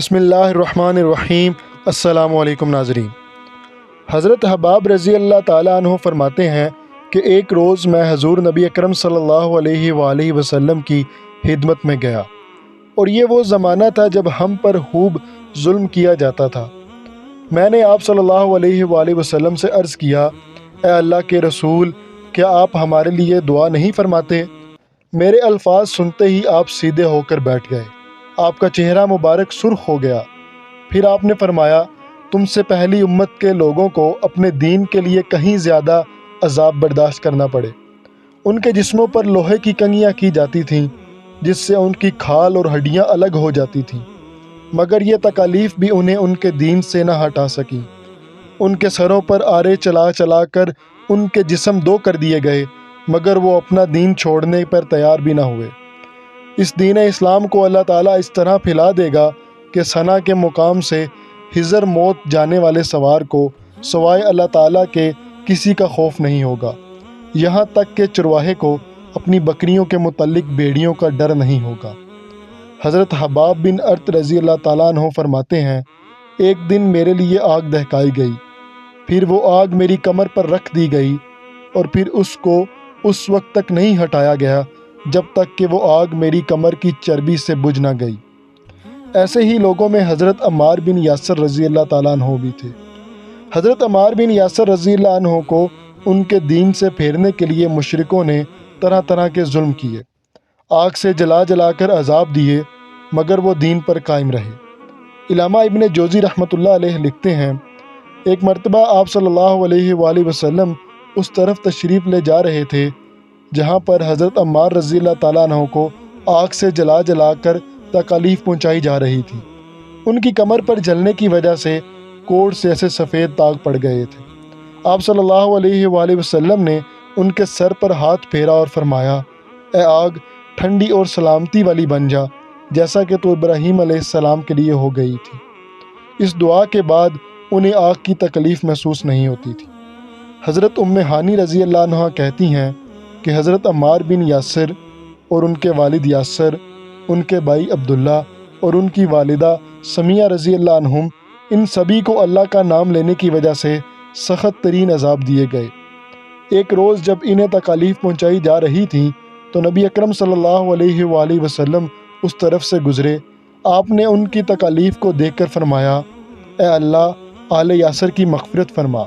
بسم اللہ الرحمن الرحیم۔ السلام علیکم ناظرین۔ حضرت حباب رضی اللہ تعالیٰ عنہ فرماتے ہیں کہ ایک روز میں حضور نبی اکرم صلی اللہ علیہ وآلہ وسلم کی خدمت میں گیا، اور یہ وہ زمانہ تھا جب ہم پر خوب ظلم کیا جاتا تھا۔ میں نے آپ صلی اللہ علیہ وآلہ وسلم سے عرض کیا، اے اللہ کے رسول، کیا آپ ہمارے لیے دعا نہیں فرماتے؟ میرے الفاظ سنتے ہی آپ سیدھے ہو کر بیٹھ گئے، آپ کا چہرہ مبارک سرخ ہو گیا۔ پھر آپ نے فرمایا، تم سے پہلی امت کے لوگوں کو اپنے دین کے لیے کہیں زیادہ عذاب برداشت کرنا پڑے۔ ان کے جسموں پر لوہے کی کنگیاں کی جاتی تھیں جس سے ان کی کھال اور ہڈیاں الگ ہو جاتی تھیں، مگر یہ تکالیف بھی انہیں ان کے دین سے نہ ہٹا سکیں۔ ان کے سروں پر آرے چلا چلا کر ان کے جسم دو کر دیے گئے، مگر وہ اپنا دین چھوڑنے پر تیار بھی نہ ہوئے۔ اس دین اسلام کو اللہ تعالیٰ اس طرح پھیلا دے گا کہ ثنا کے مقام سے حضر موت جانے والے سوار کو سوائے اللہ تعالیٰ کے کسی کا خوف نہیں ہوگا، یہاں تک کہ چرواہے کو اپنی بکریوں کے متعلق بھیڑیوں کا ڈر نہیں ہوگا۔ حضرت حباب بن ارت رضی اللہ تعالیٰ عنہ فرماتے ہیں، ایک دن میرے لیے آگ دہکائی گئی، پھر وہ آگ میری کمر پر رکھ دی گئی، اور پھر اس کو اس وقت تک نہیں ہٹایا گیا جب تک کہ وہ آگ میری کمر کی چربی سے بجھ نہ گئی۔ ایسے ہی لوگوں میں حضرت عمار بن یاسر رضی اللہ تعالیٰ عنہ بھی تھے۔ حضرت عمار بن یاسر رضی اللہ عنہ کو ان کے دین سے پھیرنے کے لیے مشرکوں نے طرح طرح کے ظلم کیے، آگ سے جلا جلا کر عذاب دیے، مگر وہ دین پر قائم رہے۔ علامہ ابن جوزی رحمۃ اللہ علیہ لکھتے ہیں، ایک مرتبہ آپ صلی اللہ علیہ وآلہ وسلم اس طرف تشریف لے جا رہے تھے جہاں پر حضرت عمار رضی اللہ تعالیٰ عنہ کو آگ سے جلا جلا کر تکالیف پہنچائی جا رہی تھی۔ ان کی کمر پر جلنے کی وجہ سے کوڑ سے ایسے سفید داغ پڑ گئے تھے۔ آپ صلی اللہ علیہ وآلہ وسلم نے ان کے سر پر ہاتھ پھیرا اور فرمایا، اے آگ، ٹھنڈی اور سلامتی والی بن جا، جیسا کہ تو ابراہیم علیہ السلام کے لیے ہو گئی تھی۔ اس دعا کے بعد انہیں آگ کی تکلیف محسوس نہیں ہوتی تھی۔ حضرت ام ہانی رضی اللہ عنہ کہتی ہیں کہ حضرت عمار بن یاسر اور ان کے والد یاسر، ان کے بھائی عبداللہ اور ان کی والدہ سمیہ رضی اللہ عنہم، ان سبھی کو اللہ کا نام لینے کی وجہ سے سخت ترین عذاب دیے گئے۔ ایک روز جب انہیں تکالیف پہنچائی جا رہی تھیں تو نبی اکرم صلی اللہ علیہ وآلہ وسلم اس طرف سے گزرے۔ آپ نے ان کی تکالیف کو دیکھ کر فرمایا، اے اللہ، آل یاسر کی مغفرت فرما۔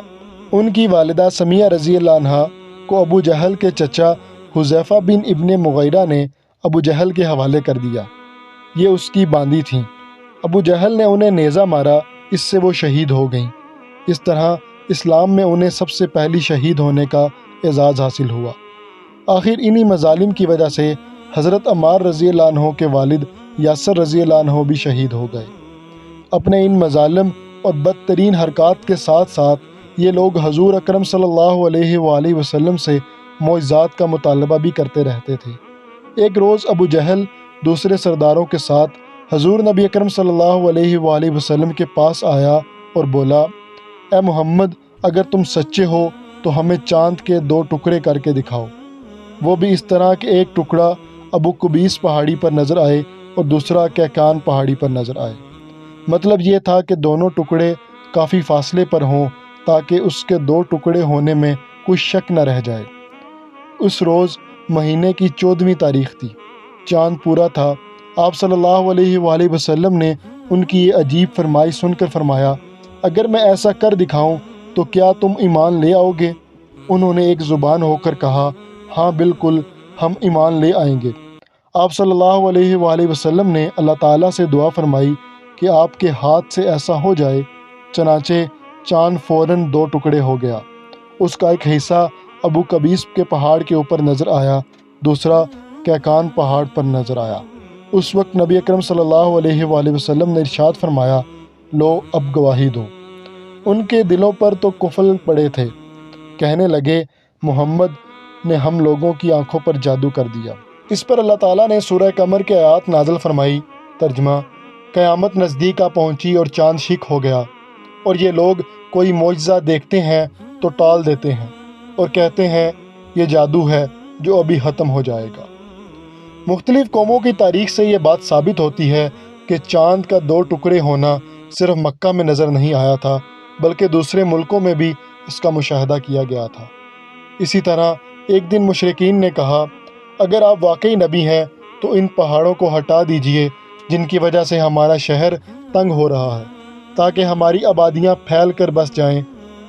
ان کی والدہ سمیہ رضی اللہ عنہا کو ابو جہل کے چچا حذیفہ بن ابن مغیرہ نے ابو جہل کے حوالے کر دیا۔ یہ اس کی باندی تھیں۔ ابو جہل نے انہیں نیزہ مارا، اس سے وہ شہید ہو گئیں۔ اس طرح اسلام میں انہیں سب سے پہلی شہید ہونے کا اعزاز حاصل ہوا۔ آخر انہی مظالم کی وجہ سے حضرت عمار رضی اللہ عنہ کے والد یاسر رضی اللہ عنہ بھی شہید ہو گئے۔ اپنے ان مظالم اور بدترین حرکات کے ساتھ ساتھ یہ لوگ حضور اکرم صلی اللہ علیہ وآلہ وسلم سے معجزات کا مطالبہ بھی کرتے رہتے تھے۔ ایک روز ابو جہل دوسرے سرداروں کے ساتھ حضور نبی اکرم صلی اللہ علیہ وآلہ وسلم کے پاس آیا اور بولا، اے محمد، اگر تم سچے ہو تو ہمیں چاند کے 2 ٹکڑے کر کے دکھاؤ۔ وہ بھی اس طرح کہ ایک ٹکڑا ابو قبیس پہاڑی پر نظر آئے اور دوسرا کہکان پہاڑی پر نظر آئے۔ مطلب یہ تھا کہ دونوں ٹکڑے کافی فاصلے پر ہوں تاکہ اس کے 2 ٹکڑے ہونے میں کوئی شک نہ رہ جائے۔ اس روز مہینے کی 14ویں تاریخ تھی، چاند پورا تھا۔ آپ صلی اللہ علیہ وآلہ وسلم نے ان کی یہ عجیب فرمائش سن کر فرمایا، اگر میں ایسا کر دکھاؤں تو کیا تم ایمان لے آؤ گے؟ انہوں نے ایک زبان ہو کر کہا، ہاں بالکل، ہم ایمان لے آئیں گے۔ آپ صلی اللہ علیہ وآلہ وسلم نے اللہ تعالیٰ سے دعا فرمائی کہ آپ کے ہاتھ سے ایسا ہو جائے۔ چنانچہ چاند فوراً 2 ٹکڑے ہو گیا۔ اس کا ایک حصہ ابو قبیس کے پہاڑ کے اوپر نظر آیا، دوسرا کہکان پہاڑ پر نظر آیا۔ اس وقت نبی اکرم صلی اللہ علیہ وآلہ وسلم نے ارشاد فرمایا، لو اب گواہی دو۔ ان کے دلوں پر تو قفل پڑے تھے، کہنے لگے، محمد نے ہم لوگوں کی آنکھوں پر جادو کر دیا۔ اس پر اللہ تعالیٰ نے سورہ قمر کے آیات نازل فرمائی۔ ترجمہ، قیامت نزدیک آ پہنچی اور چاند شک ہو گیا، اور یہ لوگ کوئی معجزہ دیکھتے ہیں تو ٹال دیتے ہیں اور کہتے ہیں یہ جادو ہے جو ابھی ختم ہو جائے گا۔ مختلف قوموں کی تاریخ سے یہ بات ثابت ہوتی ہے کہ چاند کا 2 ٹکڑے ہونا صرف مکہ میں نظر نہیں آیا تھا بلکہ دوسرے ملکوں میں بھی اس کا مشاہدہ کیا گیا تھا۔ اسی طرح ایک دن مشرکین نے کہا، اگر آپ واقعی نبی ہیں تو ان پہاڑوں کو ہٹا دیجئے جن کی وجہ سے ہمارا شہر تنگ ہو رہا ہے، تاکہ ہماری آبادیاں پھیل کر بس جائیں،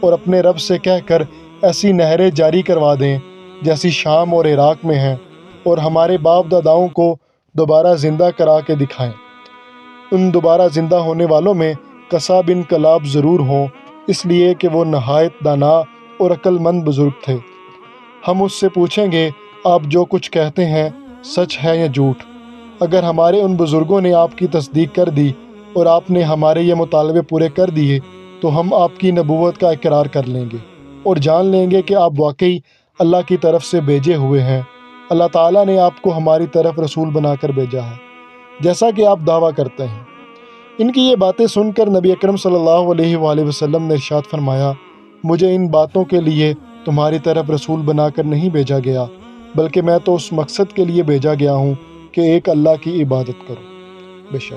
اور اپنے رب سے کہہ کر ایسی نہریں جاری کروا دیں جیسی شام اور عراق میں ہیں، اور ہمارے باپ داداؤں کو دوبارہ زندہ کرا کے دکھائیں۔ ان دوبارہ زندہ ہونے والوں میں قصا بن کلاب ضرور ہوں، اس لیے کہ وہ نہایت دانا اور عقل مند بزرگ تھے۔ ہم اس سے پوچھیں گے، آپ جو کچھ کہتے ہیں سچ ہے یا جھوٹ؟ اگر ہمارے ان بزرگوں نے آپ کی تصدیق کر دی اور آپ نے ہمارے یہ مطالبے پورے کر دیے تو ہم آپ کی نبوت کا اقرار کر لیں گے اور جان لیں گے کہ آپ واقعی اللہ کی طرف سے بھیجے ہوئے ہیں۔ اللہ تعالیٰ نے آپ کو ہماری طرف رسول بنا کر بھیجا ہے، جیسا کہ آپ دعویٰ کرتے ہیں۔ ان کی یہ باتیں سن کر نبی اکرم صلی اللہ علیہ وآلہ وسلم نے ارشاد فرمایا، مجھے ان باتوں کے لیے تمہاری طرف رسول بنا کر نہیں بھیجا گیا، بلکہ میں تو اس مقصد کے لیے بھیجا گیا ہوں کہ ایک اللہ کی عبادت کرو۔ بے شک